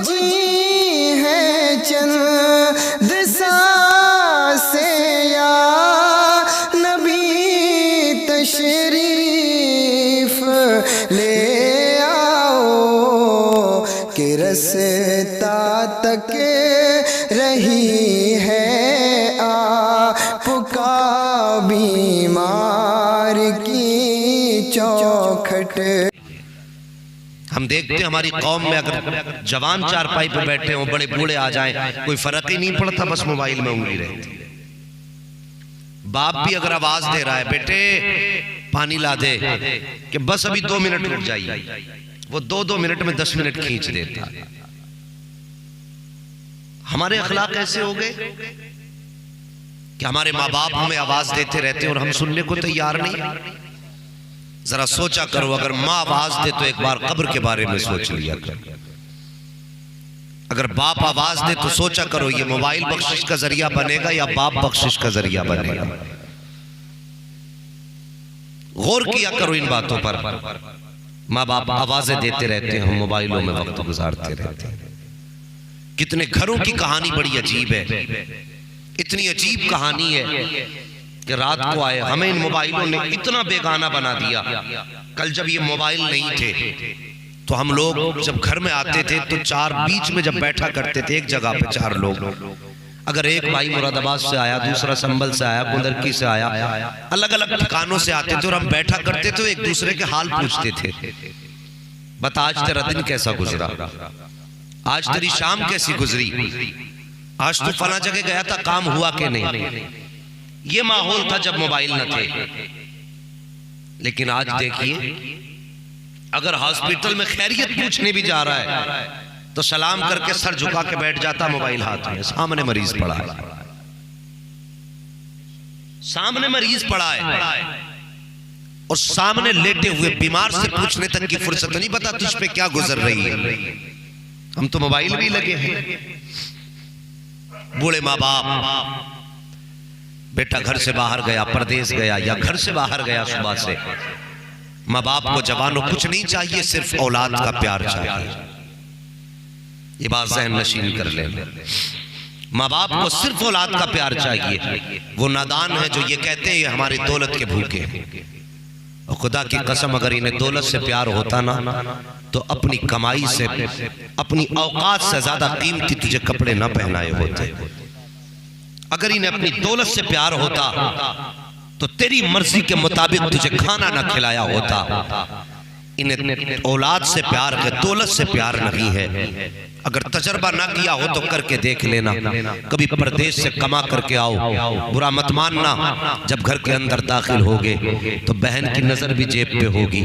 जी है चंद सांसें या नबी तशरीफ ले आओ कि रस्ता तक रही है आपका बीमार की चौखट। हम देखते हैं हमारी कौम में अगर जवान चारपाई पे बैठे हों, बड़े बूढ़े आ जाएं, कोई फर्क ही नहीं पड़ता, बस मोबाइल में उंगली रहती है। बाप भी अगर आवाज दे रहा है बेटे पानी ला दे, कि बस अभी 2 मिनट रुक जाइए, वो 2 मिनट में 10 मिनट खींच देता है। हमारे अखलाक ऐसे हो गए कि हमारे माँ बाप हमें आवाज देते रहते हैं और हम सुनने को तैयार नहीं। जरा सोचा करो, अगर माँ आवाज दे तो एक बार कब्र के बारे में सोच लिया करो। अगर बाप आवाज दे तो सोचा करो ये मोबाइल बख्शिश का जरिया बनेगा या बाप बख्शिश का जरिया बनेगा। गौर किया करो इन बातों पर। माँ बाप आवाजें देते रहते हैं, हम मोबाइलों में वक्त गुजारते रहते हैं। कितने घरों की कहानी बड़ी अजीब है। इतनी अजीब कहानी है कि रात को आए, हमें इन मोबाइलों ने इतना बेगाना बना दिया। कल जब ये मोबाइल नहीं थे तो हम लोग जब घर में आते थे तो 4 बीच में जब बैठा करते थे, एक जगह पे 4 लोग, अगर एक भाई मुरादाबाद से आया, दूसरा संभल से आया, कुंदरकी से आया, अलग अलग ठिकानों से आते थे और हम बैठा करते थे, एक दूसरे के हाल पूछते थे। बता आज तेरा दिन कैसा गुजरा, आज तेरी शाम कैसी गुजरी, आज तू फला जगह गया था, काम हुआ कि नहीं। ये माहौल था जब मोबाइल न थे। लेकिन आज देखिए, अगर हॉस्पिटल में खैरियत पूछने भी जा रहा है तो सलाम करके सर झुका के बैठ जाता, मोबाइल हाथ में, सामने मरीज पड़ा है, सामने मरीज पड़ा है और सामने लेटे हुए बीमार से पूछने तक की फुर्सत नहीं, पता तुझ पे क्या गुजर रही है। हम तो मोबाइल भी लगे हैं। बूढ़े माँ बाप, बेटा घर से बाहर गया, परदेश गया या घर से बाहर गया सुबह से, माँ बाप को जवानों कुछ नहीं चाहिए, सिर्फ औलाद का प्यार चाहिए। ये बात ज़हन नशीन कर ले। माँ बाप को सिर्फ औलाद का प्यार चाहिए। वो नादान है जो ये कहते हैं ये हमारी दौलत के भूखे हैं। और खुदा की कसम अगर इन्हें दौलत से प्यार होता ना तो अपनी कमाई से, अपनी औकात से ज्यादा कीमती तुझे कपड़े ना पहनाए होते। अगर इन्हें अपनी दौलत से प्यार होता तो तेरी मर्जी के मुताबिक तुझे खाना ना खिलाया होता। इन्हें औलाद से प्यार है, दौलत से प्यार नहीं है। अगर तजर्बा ना किया हो तो करके देख लेना। कभी परदेश से कमा करके आओ, बुरा मत मानना, जब घर के अंदर दाखिल होगे तो बहन की नजर भी जेब पे होगी,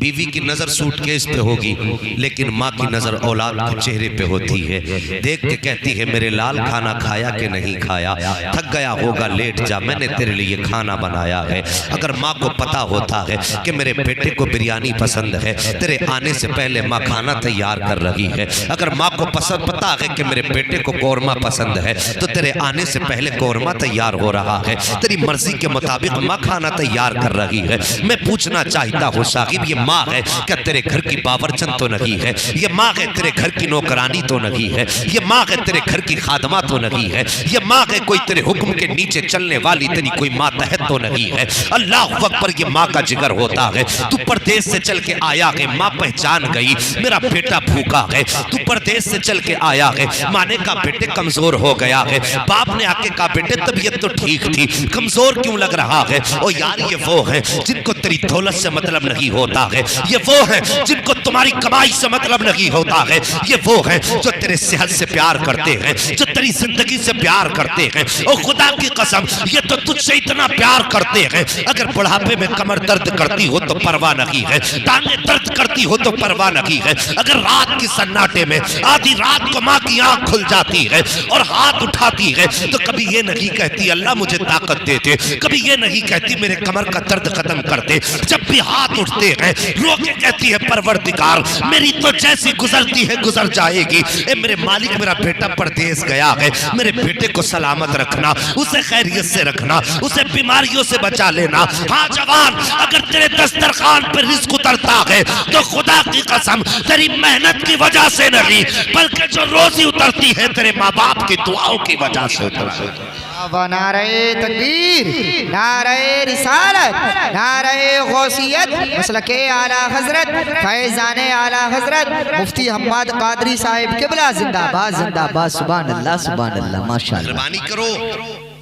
बीवी की नजर सूटकेस पे होगी, लेकिन माँ की नजर औलाद के चेहरे पे होती है। देख के कहती है मेरे लाल खाना खाया कि नहीं खाया, थक गया होगा लेट जा, मैंने तेरे लिए खाना बनाया है। अगर माँ को पता होता है कि मेरे बेटे को बिरयानी पसंद है, तेरे आने से पहले माँ खाना तैयार कर रही है। अगर माँ को पता है कि मेरे बेटे को कौरमा पसंद है तो तेरे आने से पहले कौरमा तैयार हो रहा है। तेरी मर्जी के मुताबिक माँ खाना तैयार कर रही है। मैं पूछना चाहता हूँ साहिब, ये माँ है क्या तेरे घर की बावर्चन तो नहीं है? ये माँ है तेरे घर की नौकरानी तो नहीं है? ये माँ है तेरे घर की खादमा तो नहीं है? ये माँ है कोई तेरे हुक्म के नीचे चलने वाली तेरी कोई मातहत तो नहीं है? अल्लाह अकबर, ये माँ का जिगर होता है। तू परदेश से चल के आया है, माँ पहचान गई मेरा बेटा भूखा है। तू परदेश से चल के आया है, माने का बेटे कमजोर हो गया है। बाप ने आके कहा बेटे तबीयत तो ठीक थी, कमजोर क्यों लग रहा है? ओ यार, ये वो है जिनको तेरी दौलत से मतलब नहीं होता है। ये वो है जिनको तुम्हारी कमाई से मतलब नहीं होता है। ये वो है जो तेरे सेहत से प्यार करते हैं, जो तेरी जिंदगी से प्यार करते हैं। ओ खुदा की कसम, ये तो तुझसे इतना प्यार करते हैं, अगर बुढ़ापे में कमर दर्द करती हो तो परवाह नहीं है, टांगे दर्द करती हो तो परवाह नहीं है। अगर रात की सन्नाटे में आधी रात को माँ की आंख खुल जाती है और हाथ उठाती है तो कभी ये नहीं कहती अल्लाह मुझे ताकत दे दे, कभी ये नहीं कहती मेरे कमर का दर्द खत्म कर दे। जब भी हाथ उठते हैं रो के कहती है परवरदिगार मेरी तो जैसी गुजरती है गुजर जाएगी। ए मेरे मालिक, मेरा बेटा परदेश गया है, मेरे बेटे को सलामत रखना, उसे खैरियत से रखना, उसे बीमारियों से बचा लेना। हाँ जवान, अगर तेरे दस्तरखान पर रिस्क उतरता है तो खुदा की कसम तेरी मेहनत की वजह से नहीं, बल्कि जो रोजी उतरती है तेरे माँ बाप की दुआओं की वजह से उतरती है। नारे तकबीर, नारे रिसालत, नारे गौसियत, मसलके आला हजरत, फैजान आला हजरत मुफ्ती हम्मद कादरी साहिब किबला जिंदाबाद जिंदाबाद। सुभान अल्लाह सुभान अल्लाह, माशाअल्लाह। मेहरबानी करो,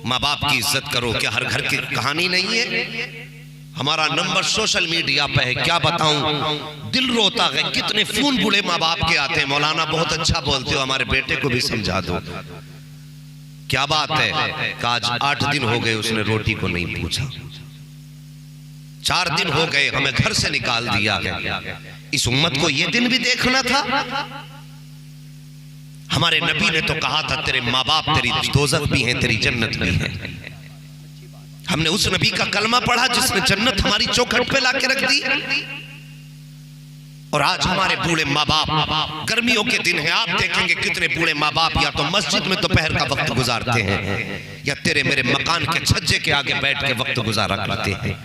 माँ बाप की इज्जत करो। क्या हर घर की कहानी नहीं है? हमारा नंबर सोशल मीडिया पे है, क्या बताऊं, दिल रोता है। कितने फोन बूढ़े माँ बाप के आते हैं, मौलाना बहुत अच्छा बोलते हो, हमारे बेटे को भी समझा दो। क्या बात है कि आज 8 दिन हो गए उसने रोटी को नहीं पूछा, 4 दिन हो गए हमें घर से निकाल दिया है। इस उम्मत को यह दिन भी देखना था। हमारे नबी ने तो कहा था तेरे माँ बाप तेरी दोज़ख भी है, तेरी जन्नत भी है। हमने उस नबी का कलमा पढ़ा जिसने जन्नत हमारी चौखट पे लाके रख दी। और आज हमारे बूढ़े माँ बाप, गर्मियों के दिन है, आप देखेंगे कितने बूढ़े माँ बाप या तो मस्जिद में दोपहर का वक्त गुजारते हैं या तेरे मेरे मकान के छज्जे के आगे बैठ के वक्त गुजारा करते हैं,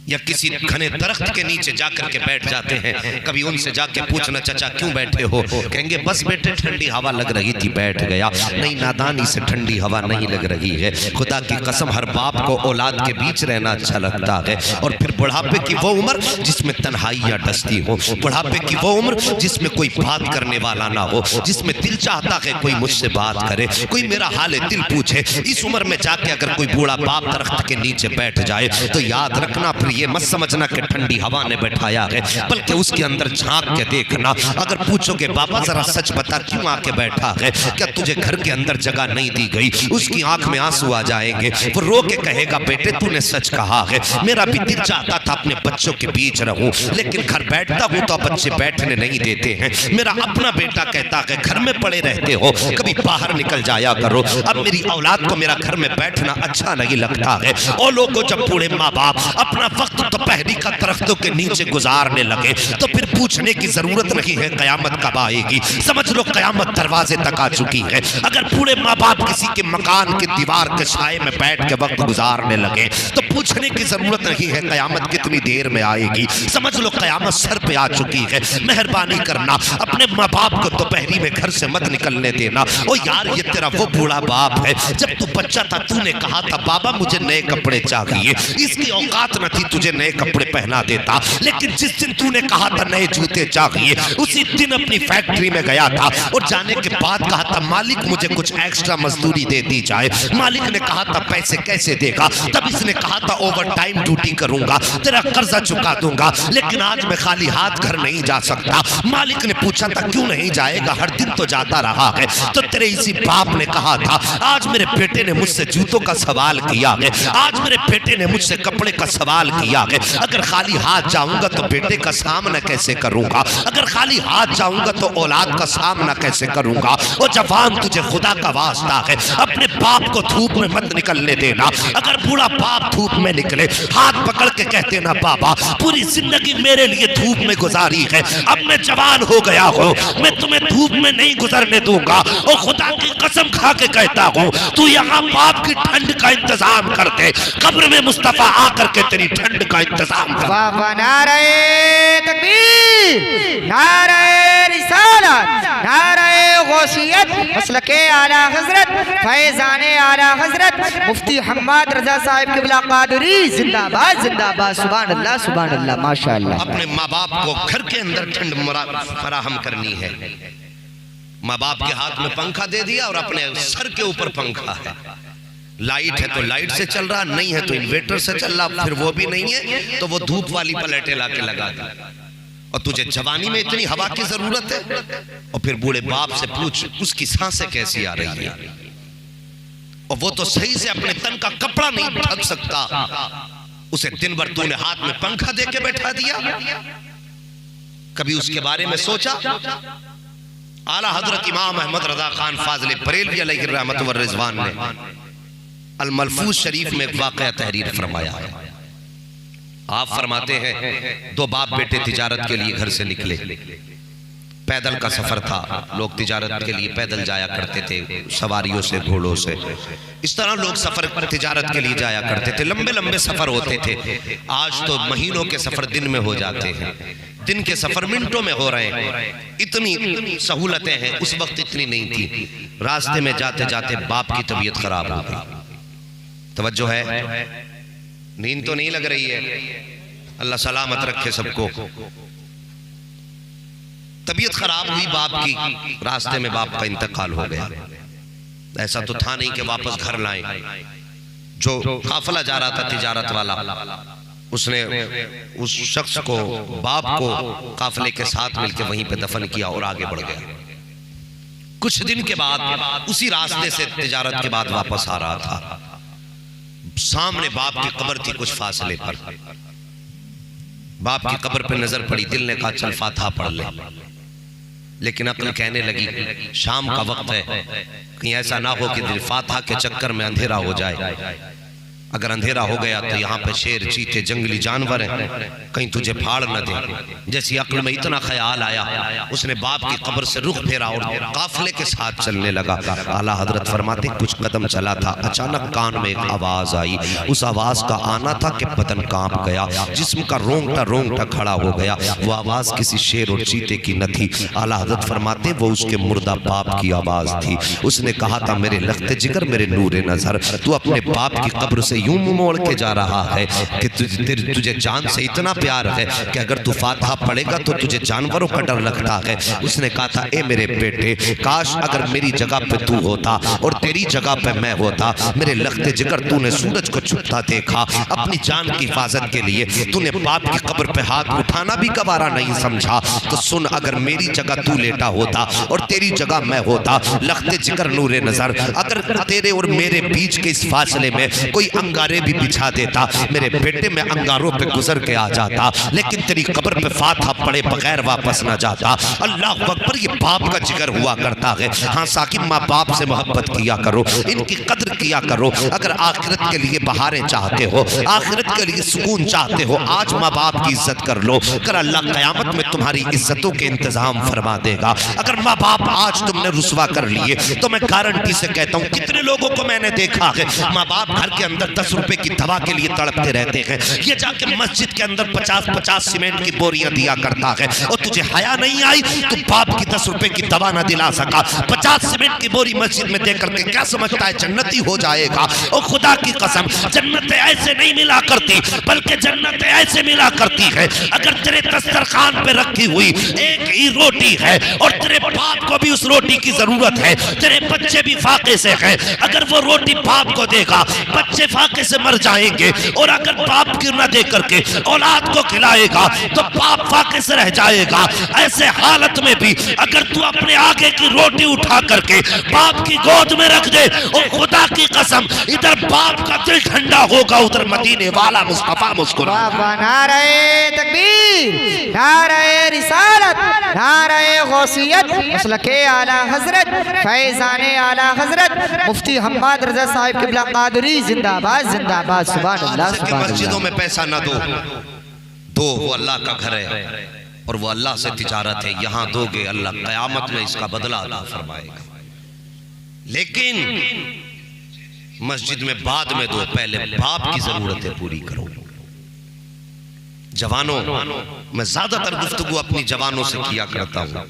या किसी घने दरख्त के नीचे जाकर के बैठ जाते हैं। कभी उनसे जाके पूछना चाचा क्यों बैठे हो, कहेंगे बस बेटे ठंडी हवा लग रही थी बैठ गया। नहीं, नादानी से ठंडी हवा नहीं लग रही है। खुदा की कसम हर बाप को औलाद के बीच रहना अच्छा लगता है। और फिर बुढ़ापे की वो उम्र जिसमें तन्हाइयाँ डसती हो, बुढ़ापे की वो उम्र जिसमें कोई बात करने वाला ना हो, जिसमें दिल चाहता है कोई मुझसे बात करे, कोई मेरा हाल दिल पूछे। इस उम्र में जाके अगर कोई बूढ़ा बाप दरख्त के नीचे बैठ जाए तो याद रखना, फिर ये मत समझना कि ठंडी हवा ने बैठाया है, बल्कि उसके अंदर झांक के देखना। अगर पूछोगे बाबा जरा सच बता क्यों आके बैठा है, क्या तुझे घर के अंदर जगह नहीं दी गई, उसकी आंख में आंसू आ जाएंगे। वो रो के कहेगा बेटे तूने सच कहा है, मेरा भी दिल चाहता था अपने बच्चों के बीच रहूं, लेकिन घर बैठता हूं तो बच्चे बैठने नहीं देते हैं। मेरा अपना बेटा कहता है घर में पड़े रहते हो, कभी बाहर निकल जाया करो। अब मेरी औलाद को मेरा घर में बैठना अच्छा नहीं लगता है। और लोगों जब बूढ़े माँ बाप अपना वक्त दोपहरी का दरख्तों के नीचे गुजारने लगे तो फिर पूछने की जरूरत नहीं है कयामत कब आएगी। समझ लो कयामत दरवाजे तक आ चुकी है। अगर बूढ़े माँ बाप किसी के मकान की दीवार के साए में बैठ के वक्त गुजारने लगे तो पूछने की जरूरत नहीं है कयामत कितनी देर में आएगी। समझ लो कयामत सर पे आ चुकी है। मेहरबानी करना, अपने माँ बाप को दोपहरी में घर से मत निकलने देना। ओ यार ये तेरा वो बूढ़ा बाप है, जब तू बच्चा था तूने कहा था बाबा मुझे नए कपड़े चाहिए, इसकी औकात न थी तुझे नए कपड़े पहना देता, लेकिन जिस दिन तूने कहा था नए जूते चाहिए उसी दिन अपनी फैक्ट्री में गया था और जाने के बाद कहा था मालिक मुझे कुछ एक्स्ट्रा मजदूरी दे दी जाए। मालिक ने कहा था पैसे कैसे देगा, तब इसने कहा था ओवर टाइम ड्यूटी करूंगा, तेरा कर्जा चुका दूंगा, लेकिन आज मैं खाली हाथ घर नहीं जा सकता। मालिक ने पूछा था क्यों नहीं जाएगा, हर दिन तो जाता रहा है। तो तेरे इसी बाप ने कहा था आज मेरे बेटे ने मुझसे जूतों का सवाल किया है, आज मेरे बेटे ने मुझसे कपड़े का सवाल किया है। अगर खाली हाथ जाऊंगा तो बेटे का सामना कैसे करूंगा, अगर खाली हाथ जाऊंगा तो औलाद का सामना कैसे करूंगा। और जवान तुझे खुदा का वास्ता है अपने बाप को धूप में मत निकलने देना। अगर बूढ़ा बाप धूप में निकले हाथ पकड़ के कहते ना बाबा पूरी जिंदगी मेरे लिए धूप में गुजारी है, अब मैं जवान हो गया हूँ, मैं तुम्हें धूप में नहीं गुजरने दूंगा। और खुदा की कसम खा के कहता हूँ तू यहाँ बाप की ठंड का इंतजाम कर दे, कब्र में मुस्तफा आकर के तेरी ठंड का इंतजाम कर। नारे तकबीर, नारे रिसालत, नारे गौसियत, मसलके आला हजरत, फैजाने आला हजरत मुफ्ती हम्मद रजा साहिब किबला कादरी जिंदाबाद जिंदाबाद। सुभान अल्लाह सुभान अल्लाह, माशाअल्लाह। अपने माँ बाप को घर के अंदर ठंड फराहम करनी है। माँ बाप के हाथ में पंखा दे दिया और अपने सर के ऊपर पंखा है। लाइट है तो लाइट से चल रहा, नहीं है तो इन्वर्टर से चल रहा, फिर वो भी नहीं है तो वो धूप वाली प्लेटें लाके लगा दी। और तुझे जवानी में इतनी हवा की जरूरत है, और फिर बूढ़े बाप से पूछ उसकी सांसें कैसी आ रही है, और वो तो सही से अपने तन का कपड़ा नहीं ढक सकता, उसे दिन भर तूने हाथ में पंखा दे के बैठा दिया। कभी उसके बारे में सोचा? आला हजरत इमाम अहमद रजा खान फाजले बरेलवी अलैहि रहमत व रिजवान ने अल मलफूज शरीफ में एक वाक़या तहरीर फरमाया है। आप फरमाते हैं दो बाप बेटे तिजारत के लिए घर से निकले, पैदल का सफर था, लोग तिजारत के लिए पैदल जाया करते थे, सवारियों से, घोड़ों से, इस तरह लोग सफर तिजारत के लिए जाया करते थे, लंबे लंबे सफर होते थे। आज तो महीनों के सफर दिन में हो जाते हैं। दिन के सफर मिनटों में हो रहे हैं, इतनी सहूलतें हैं, उस वक्त इतनी नहीं थी। रास्ते में जाते जाते बाप की तबीयत खराब हो गई। तवज्जो है, नींद तो नहीं लग रही है, अल्लाह सलामत रखे सबको। तबीयत खराब हुई बाप की, रास्ते में बाप का इंतकाल हो गया। ऐसा तो था नहीं कि वापस घर लाएं। जो काफिला जा रहा था तिजारत वाला, उसने उस शख्स को, बाप को काफिले के साथ मिलकर वहीं पे दफन किया और आगे बढ़ गया। कुछ दिन के बाद उसी रास्ते से तिजारत के बाद वापस आ रहा था, सामने बाप की कब्र थी कुछ फासले पर। बाप की कब्र पर नजर पड़ी, दिल ने कहा चल फातिहा पढ़ ले, लेकिन अक्ल कहने लगी शाम का वक्त है, कहीं ऐसा ना हो कि दिल फातिहा के चक्कर में अंधेरा हो जाए। अगर अंधेरा हो गया तो यहाँ पे शेर, चीते, जंगली जानवर हैं, कहीं तुझे फाड़ न दे। जैसी अक्ल में इतना ख्याल आया, उसने बाप की कब्र से रुख फेरा और काफिले के साथ चलने लगा। आला हजरत फरमाते कुछ कदम चला था, अचानक कान में एक आवाज आई। उस आवाज का आना था कि बदन कांप गया, जिस्म का रोंगटा रोंगटा खड़ा हो गया। वो आवाज किसी शेर और चीते की न थी। आला हजरत फरमाते वो उसके मुर्दा बाप की आवाज थी। उसने कहा था मेरे लख्ते जिगर, मेरे नूरे नजर, तू अपने बाप की कब्र से यूं मुंह मोड़ के जा रहा है कि तुझे जान से इतना प्यार है कि अगर तू फातिहा पढ़ेगा तो तुझे जानवरों का डर लगता है। उसने कहा था ए मेरे बेटे, काश अगर मेरी जगह पे तू होता और तेरी जगह पे मैं होता। मेरे लख्ते जिगर, तूने सूरज को छुपता देखा, अपनी जान की हिफाजत के लिए तूने बाप की कब्र पे हाथ उठाना भी गवारा नहीं समझा। तो सुन, अगर मेरी जगह तू लेटा होता और तेरी जगह मैं होता, लख्ते जिगर नूरे नजर, अगर तेरे और मेरे बीच के इस फासले में कोई अंगारे भी बिछा देता, मेरे बेटे मैं अंगारों पे गुजर के आ जाता, लेकिन तेरी कब्र पे फातिहा पढ़े बगैर वापस ना जाता। अल्लाह अकबर, ये बाप का जिगर हुआ करता है। हाँ साकिब, माँ बाप से मोहब्बत किया करो, इनकी कद्र किया करो। अगर आखिरत के लिए बहारें चाहते हो, आखिरत के लिए सुकून चाहते हो, आज माँ बाप की इज्जत कर लो, कर अल्लाह कयामत में तुम्हारी इज्जतों के इंतजाम फरमा देगा। अगर माँ बाप आज तुमने रुसवा कर लिए तो मैं गारंटी से कहता हूँ, कितने लोगों को मैंने देखा है, माँ बाप घर के अंदर 10 रुपए की दवा के लिए तड़पते रहते हैं, ये जाके मस्जिद के अंदर 50-50 सीमेंट की बोरियां दिया करता है, और तुझे हया नहीं आई तो बाप की 10 रुपए की दवा ना दिला सका, 50 सीमेंट की बोरी मस्जिद में देकर के क्या समझता है जन्नती हो जाएगा। और खुदा की कसम, जन्नतें ऐसे नहीं मिला करती, बल्कि जन्नतें ऐसे मिला करती है अगर तेरे दस्तरखान पे रखी हुई एक ही रोटी है और तेरे बाप को भी उस रोटी की जरूरत है, तेरे बच्चे भी फाके से हैं, अगर वो रोटी बाप को देगा बच्चे फाके से मर जाएंगे, और अगर बाप की न दे करके औलाद को खिलाएगा तो बाप फाके से रह जाएगा। ऐसे हालत में भी अगर तू अपने आगे की रोटी उठा करके बाप की गोद में रख दे, और खुदा की कसम इधर बाप का दिल ठंडा होगा, उधर मदीने वाला मुस्तफा मुस्कुरा। नारे तकबीर, नारे रिसालत, नारे गौसियत, मसलके आला हजरत, फैजाने आला हजरत मुफ्ती हम्माद रजा साहिब किबला कादरी जिंदाबाद जिंदाबाद। सुभान अल्लाह, सुभान अल्लाह। मस्जिदों में पैसा ना दो, वो अल्लाह का घर है और वो अल्लाह से तिजारत है, यहां दोगे अल्लाह कयामत में इसका बदला अता फरमाएगा। लेकिन मस्जिद में बाद में दो, पहले बाप की जरूरतें पूरी करो। जवानों, मैं ज्यादातर गुफ्तगू अपनी जवानों से किया करता हूं,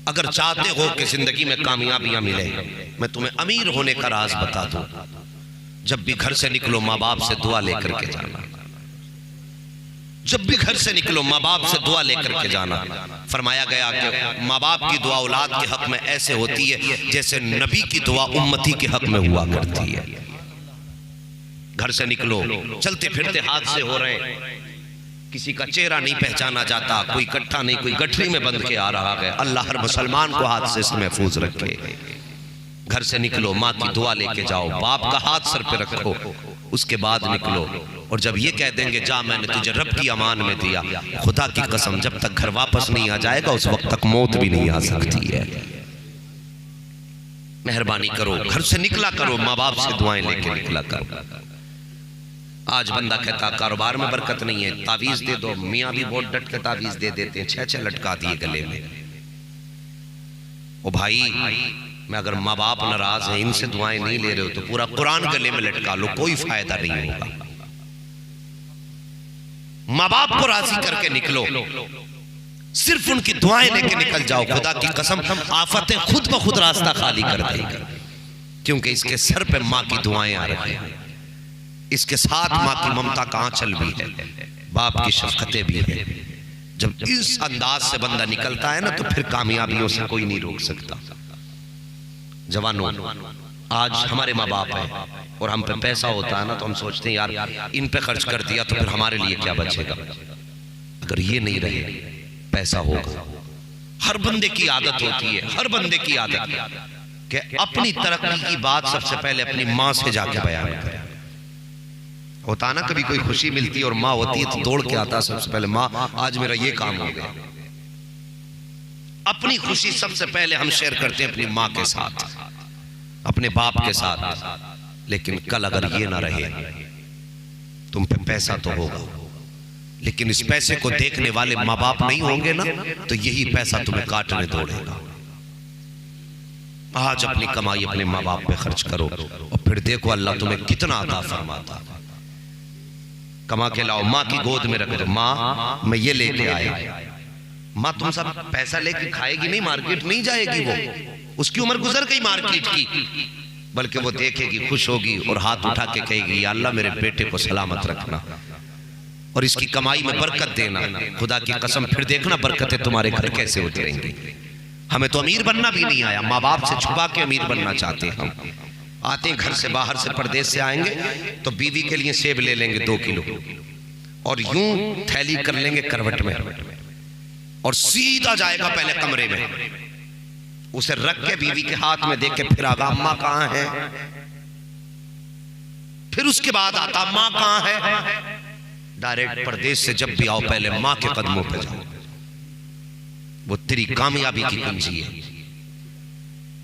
अगर चाहते हो कि जिंदगी में कामयाबियां मिले, मैं तुम्हें अमीर होने का राज बता दूं, जब भी घर से निकलो माँ बाप से दुआ लेकर के जाना। जब भी घर से निकलो माँ बाप से दुआ लेकर के जाना। फरमाया गया कि माँ बाप की दुआ औलाद के हक में ऐसे होती है जैसे नबी की दुआ उम्मती के हक में हुआ करती है। घर से निकलो, चलते फिरते हादसे हो रहे, किसी का चेहरा नहीं पहचाना जाता, कोई इकट्ठा नहीं, कोई गठरी में बंध के आ रहा है। अल्लाह हर मुसलमान को हादसे से महफूज रखे। घर से निकलो, माँ की दुआ लेके जाओ, बाप का हाथ सर पे रखो, उसके बाद निकलो। और जब ये कह देंगे जा मैंने तुझे रब की अमान में दिया, खुदा की कसम जब तक घर वापस नहीं आ जाएगा उस वक्त तक मौत भी नहीं आ सकती है। मेहरबानी करो, घर से निकला करो, माँ बाप से दुआएं लेके निकला करो। आज बंदा कहता कारोबार में बरकत नहीं है, तावीज दे दो, मियाँ भी बहुत डट के तावीज दे देते हैं, 6-6 लटका दिए गले में। ओ भाई, मैं अगर माँ बाप नाराज है, इनसे दुआएं नहीं ले रहे हो तो पूरा कुरान गले में लटका लो, कोई फायदा नहीं होगा। माँ बाप को राजी करके निकलो, सिर्फ उनकी दुआएं लेके निकल जाओ। खुदा की कसम आफतें खुद ब खुद रास्ता खाली कर देगी, क्योंकि इसके सर पे माँ की दुआएं आ रही हैं, इसके साथ माँ की ममता का आंचल भी है, बाप की शफकतें भी है। जब इस अंदाज से बंदा निकलता है ना, तो फिर कामयाबियों से कोई नहीं रोक सकता। जवानों, आज हमारे माँ बाप हैं और हम पे पैसा होता है ना, तो हम सोचते हैं यार इन पे खर्च कर दिया तो फिर हमारे लिए क्या बचेगा। अगर ये नहीं रहे, पैसा होगा। हर बंदे की आदत होती है, हर बंदे की आदत कि अपनी तरक्की की बात सबसे पहले अपनी माँ से जाके बयान करे। होता ना, कभी कोई खुशी मिलती है और माँ होती है तो दौड़ के आता सबसे पहले, माँ आज मेरा ये काम हो गया। अपनी खुशी सबसे पहले हम शेयर करते हैं अपनी माँ के साथ, अपने बाप के साथ। लेकिन कल अगर ये ना रहे, तुम पे पैसा तो होगा, लेकिन इस पैसे को देखने वाले माँ बाप नहीं होंगे ना, तो यही पैसा तुम्हें काटने दौड़ेगा। आज अपनी कमाई अपने माँ बाप पे खर्च करो और फिर देखो अल्लाह तुम्हें कितना अता फरमाता। कमा के लाओ, माँ की गोद में रख दो, माँ मैं ये लेके आया। माँ तुम सब पैसा लेके खाएगी नहीं, मार्केट नहीं जाएगी, वो उसकी उम्र गुजर गई मार्केट की, बल्कि वो देखेगी, खुश होगी और हाथ उठा के कहेगी या अल्लाह मेरे बेटे को सलामत रखना और इसकी कमाई में बरकत देना। खुदा की कसम फिर देखना बरकतें तुम्हारे घर कैसे उतरेंगी। हमें तो अमीर बनना भी नहीं आया, माँ बाप से छुपा के अमीर बनना चाहते हैं हम। आते हैं घर से, बाहर से, परदेश से आएंगे तो बीवी के लिए सेब ले लेंगे 2 किलो और यूं थैली कर लेंगे करवट में और सीधा जाएगा पहले कमरे में, उसे रख के बीवी के हाथ में देख के फिर आगा अम्मा कहाँ है, फिर उसके बाद आता माँ कहाँ है। डायरेक्ट परदेश से जब भी आओ पहले माँ के कदमों पे जाओ, वो तेरी कामयाबी की कुंजी है,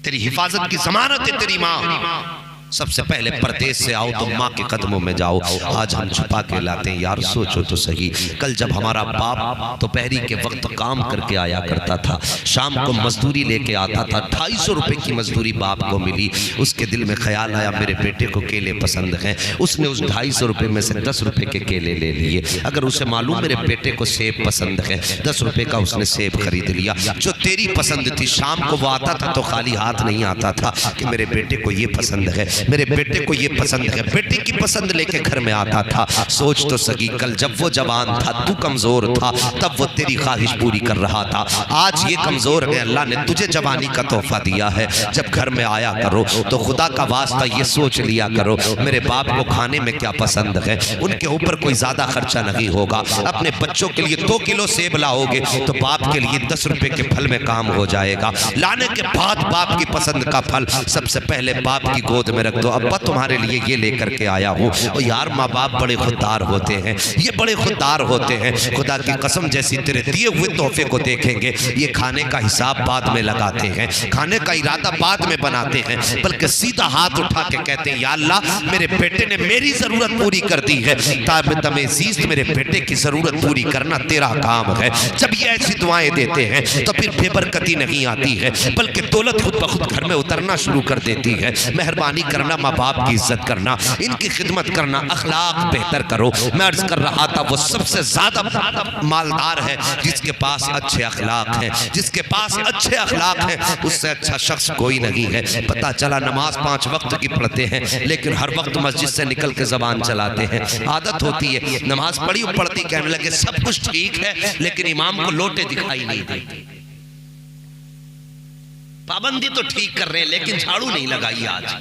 तेरी हिफाजत की जमानत है तेरी माँ। सबसे पहले परदेश से आओ तो माँ के कदमों में जाओ। आज हम छुपा के लाते हैं यार, सोचो तो सही, कल जब हमारा बाप दोपहरी के वक्त काम करके आया करता था, शाम को मजदूरी लेके आता था, 250 रुपए की मजदूरी बाप को मिली, उसके दिल में ख्याल आया मेरे बेटे को केले पसंद हैं, उसने उस 250 रुपए में से 10 रुपए के केले ले लिए। अगर उसे मालूम मेरे बेटे को सेब पसंद है, 10 रुपए का उसने सेब खरीद लिया। जो तेरी पसंद थी, शाम को वो आता था तो खाली हाथ नहीं आता था कि मेरे बेटे को ये पसंद है, मेरे बेटे को ये पसंद है, बेटे की पसंद लेके घर में आता था। सोच तो सकी, कल जब वो जवान था, तू कमजोर था, तब वो तेरी ख्वाहिश पूरी कर रहा था। आज ये कमजोर है, अल्लाह ने तुझे जवानी का तोहफा दिया है। जब घर में आया करो तो खुदा का वास्ता ये सोच लिया करो मेरे बाप को खाने में क्या पसंद है, उनके ऊपर कोई ज्यादा खर्चा नहीं होगा। अपने बच्चों के लिए 2 किलो सेब लाओगे तो बाप के लिए 10 रुपए के फल में काम हो जाएगा। लाने के बाद बाप की पसंद का फल सबसे पहले बाप की गोद में रख दो, अब्बा तुम्हारे लिए ये लेकर के आया हूँ। और यार माँ बाप बड़े खुददार होते हैं, ये बड़े खुददार होते हैं। खुदा की कसम जैसी तेरे दिए हुए तोहफे को देखेंगे, ये खाने का हिसाब बाद में लगाते हैं, खाने का इरादा बाद में बनाते हैं, बल्कि सीधा हाथ उठा के कहते हैं या अल्लाह मेरे बेटे ने मेरी जरूरत पूरी कर दी है, तमेजीज मेरे बेटे की जरूरत पूरी करना तेरा काम है। जब ये ऐसी दुआएं देते हैं तो फिर बेबरकती नहीं आती है, बल्कि दौलत खुद ब खुद घर में उतरना शुरू कर देती है। मेहरबानी करना, माँ बाप की इज्जत करना, इनकी खिदमत करना, अखलाक बेहतर करो। मैं अर्ज कर रहा था वो सबसे ज्यादा मालदार है जिसके पास अच्छे अखलाक हैं, जिसके पास अच्छे अखलाक हैं, उससे अच्छा शख्स कोई नहीं है। पता चला नमाज 5 वक्त की पढ़ते हैं, लेकिन हर वक्त मस्जिद से निकल के जबान चलाते हैं। आदत होती है, नमाज पढ़ी पढ़ती कहने लगे सब कुछ ठीक है, लेकिन इमाम को लोटे दिखाई नहीं देती। पाबंदी तो ठीक कर रहे हैं लेकिन झाड़ू नहीं लगाई आज।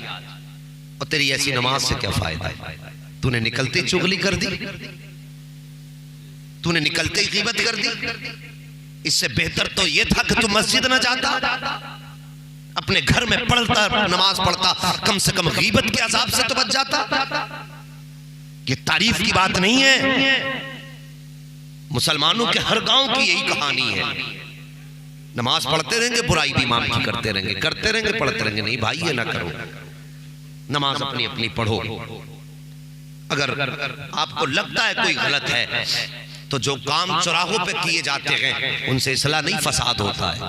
और तेरी ऐसी नमाज से क्या फायदा है? तूने निकलते ही चुगली कर दी, तूने निकलते ही गीबत कर दी। इससे बेहतर तो यह था कि तू मस्जिद ना जाता, अपने घर में पढ़ता, नमाज पढ़ता, कम से कम गीबत के अजाब से तो बच जाता। ये तारीफ की बात नहीं है, मुसलमानों के हर गांव की यही कहानी है। नमाज पढ़ते रहेंगे, बुराई भी इमाम की करते रहेंगे, करते रहेंगे, पढ़ते रहेंगे। नहीं भाई ये ना करो, नमाज अपनी अपनी पढ़ो। अगर आपको लगता है कोई गलत है तो जो काम चौराहों पे किए जाते हैं उनसे इस्लाह नहीं, फसाद होता है।